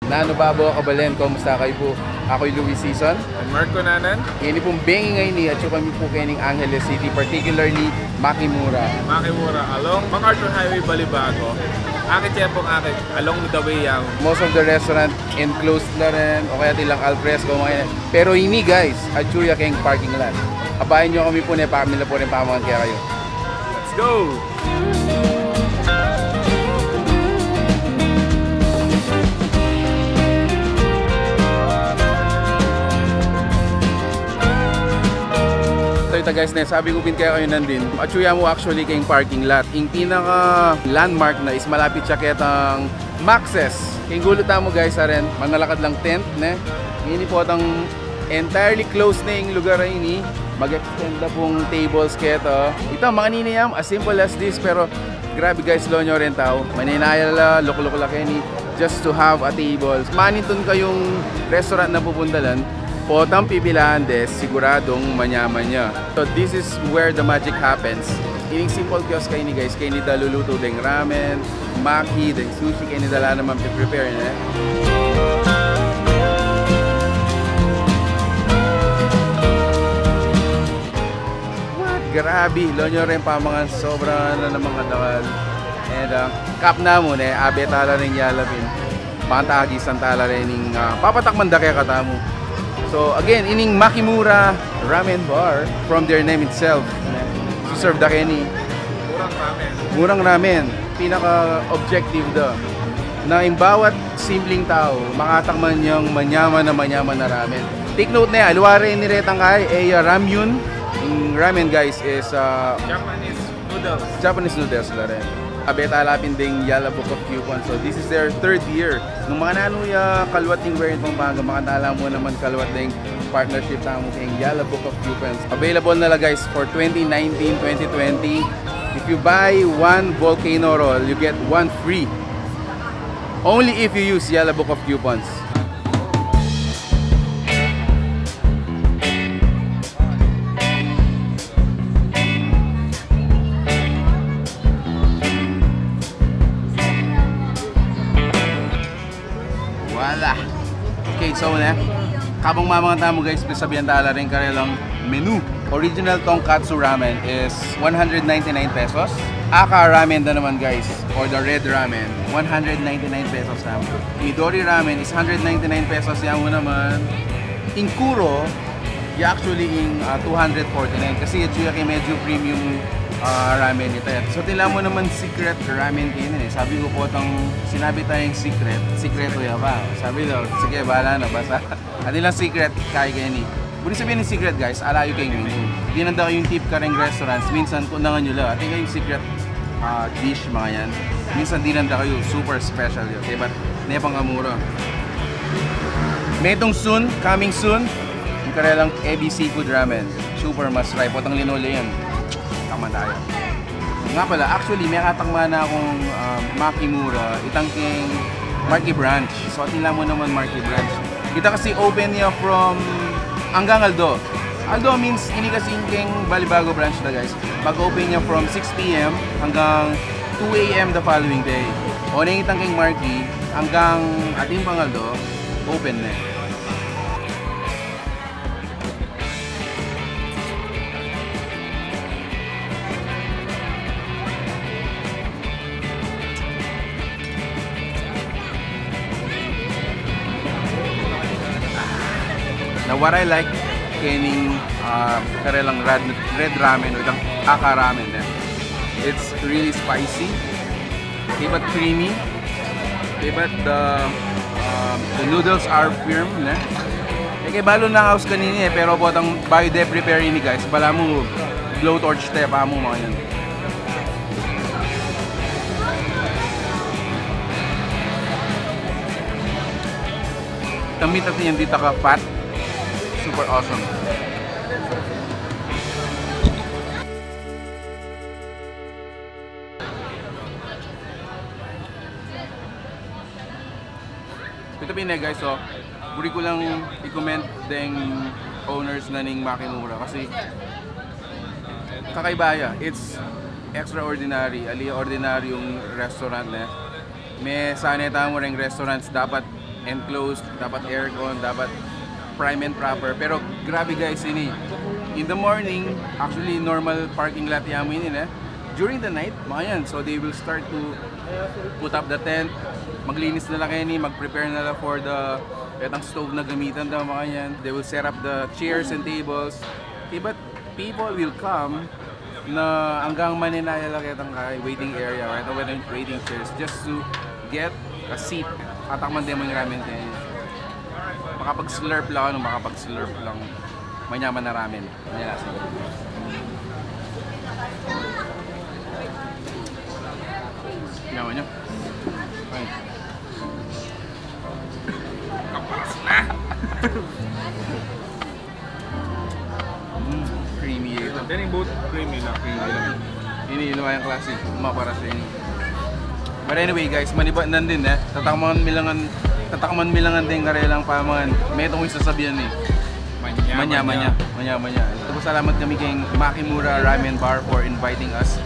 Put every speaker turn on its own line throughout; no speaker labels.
Nano babo kabalen, kumusta kayo po? Ako'y Louis Season.
And Marco Nanan.
Ini pong bengi ngayon ni at kami po kaning Angeles City, particularly Makimura.
Makimura, along MacArthur Highway, Balibago. Akit yan pong akit, along the way yang.
Most of the restaurant enclosed na rin, o kaya tilang alfresco, mga yan. Pero ini guys, at Chuya King parking lot. Abayan nyo kami po na pamila po rin pamangan kaya kayo.
Let's go!
Ito guys, na sabi ko kaya kayo nandin. Atsuya mo actually kayong parking lot. Yung pinaka landmark na is malapit siya ketang Maxes. Kayong gulutan mo guys rin, manalakad lang tent ne. Ini po atang entirely closed na yung lugar ini. Mag-extend na pong tables keto. Ito mga niniyam, as simple as this, pero grabe guys, lo nyo rin tao. Maninayala, loko-loko ni just to have a table. Maniton kayong restaurant na pupuntalan. Potang pipilahan des, siguradong manyaman niya. So this is where the magic happens. Ining simple kiosk kayo ni guys, kayo ni daluluto ding ramen, maki, ding sushi, kayo ni dala naman prepare na. What? Grabe, lo nyo rin pa mga sobra na ng mga dakal. And kap na mo na, abe tala rin yalapin. Pantagisan tala rin yung papatakman da kaya katamo. So again, ining Makimura Ramen Bar, from their name itself, serve da keni
Murang ramen.
murang ramen. Pinaka-objective da na yung bawat simpleng tao makatakman yung manyaman na ramen. Take note na yan, alwari ni Retang kay ramyun. Yung ramen guys is Japanese noodles la rin. Abeta alapin ding Yalla Book of Coupons. So this is their third year. Nung mga nanuya kalwat ng variant pang baga, makatala mo naman kalwat ding partnership tamo kayong Yalla Book of Coupons. Available na lang guys for 2019-2020. If you buy one volcano roll, you get one free. Only if you use Yalla Book of Coupons. Wala. Okay, so na. Kabang mamang tamo guys, please sabihan tala rin karelang menu. Original tonkatsu ramen is 199 pesos. Aka ramen na naman guys, or the red ramen, 199 pesos naman. Midori ramen is 199 pesos yan mo naman. Inkuro, actually in 249 kasi ito yung medyo premium ramen ito. So tila mo naman secret ramen kayo eh. Sabi ko po itong sinabi tayong secreto ya ba? Sabi daw, sige bahala na basta. At nilang secret kaya kayo ni. Kung sabihin ng secret guys, alayo kayo menu. Hindi nanda kayong tip ka rin restaurants. Minsan kundangan nyo lang. At yung secret dish mga yan. Minsan di nanda kayo super special yun. Okay, but nepang kamura. May itong soon, coming soon. Yung karelang Ebi Seafood Ramen. Super must try. Potang linole yan. Tama tayo. Nga pala, actually may katangma na akong Makimura. Itangking Marky Branch. So atila mo naman Marky Branch. Kita kasi open niya from hanggang Aldo. Aldo means ini kasi king Balibago branch na guys. Mag-open niya from 6 PM hanggang 2 AM the following day. O na yung king Marky hanggang ating pang Aldo, open na. Now what I like kaning karelang red ramen o itang aka ramen it's really spicy, okay, but creamy, okay, but the noodles are firm ne. Okay, balo na house kanini pero po itang bayo de prepare ini guys, bala mo blowtorch tayo pa mo mga yan. Tamit natin yan dito ka fat. Super awesome. Ito pinag guys, so buri ko lang i-comment ding owners na ning Makimura kasi kakaibaya. It's extraordinary, ali ordinaryong restaurant na. May sanay tamo ring restaurants dapat enclosed, dapat aircon, dapat prime and proper. Pero grabe guys, ini. In the morning, actually normal parking lot yamin eh. During the night, mga yan. So they will start to put up the tent. Maglinis nila kayo ni, mag-prepare nila for the etang stove na gamitan daw mga yan. They will set up the chairs and tables. Okay, but people will come na hanggang maninaya lang itong waiting area, right? Waiting chairs just to get a seat. Katakman din mo yung ramen kayo. Makapag-slurp lang, makapag-slurp lang. Manyaman na ramen. Manyalas. Yaman nyo. Okay. Kapas na! Creamy ito.
Then yung both creamy na.
Creamy lang. Iniinuwa yung klase. Para sa inyo. But anyway guys, manibanan din eh. Tatakman milangan din karelang pamangan. May itong isasabihan eh. Manya. Tapos salamat kami kay Makimura Ramen Bar for inviting us.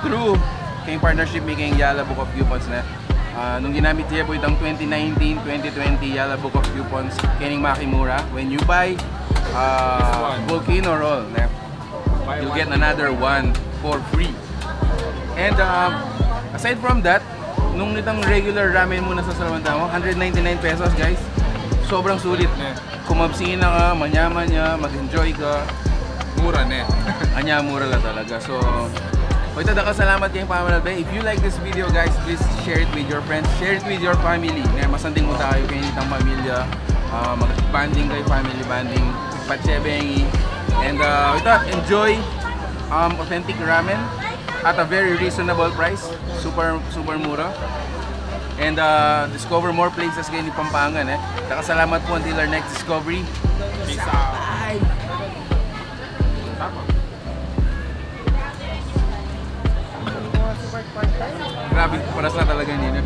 Through kay partnership may kay Yala Book of Coupons na. Nung ginamit niya po itong 2019-2020 Yala Book of Coupons kay Makimura. When you buy volcano roll, you'll get another one for free. And aside from that, nung nitang regular ramen muna sa Salawantamo, 199 pesos guys. Sobrang sulit. Kumabsina ka, manyaman niya, mag-enjoy ka.
Mura na
Anya, mura lang talaga. So, ito salamat kayong pamalalbay. If you like this video guys, please share it with your friends, share it with your family. Masanding mo tayo kayo nitang pamilya. Mag-banding kayo, family banding, patsebengi. And ito, enjoy authentic ramen at a very reasonable price. Super mura. And discover more places kayo ni Pampangan eh. Salamat po until our next discovery.
Peace out.
Bye! Grabe, paras na talaga niya.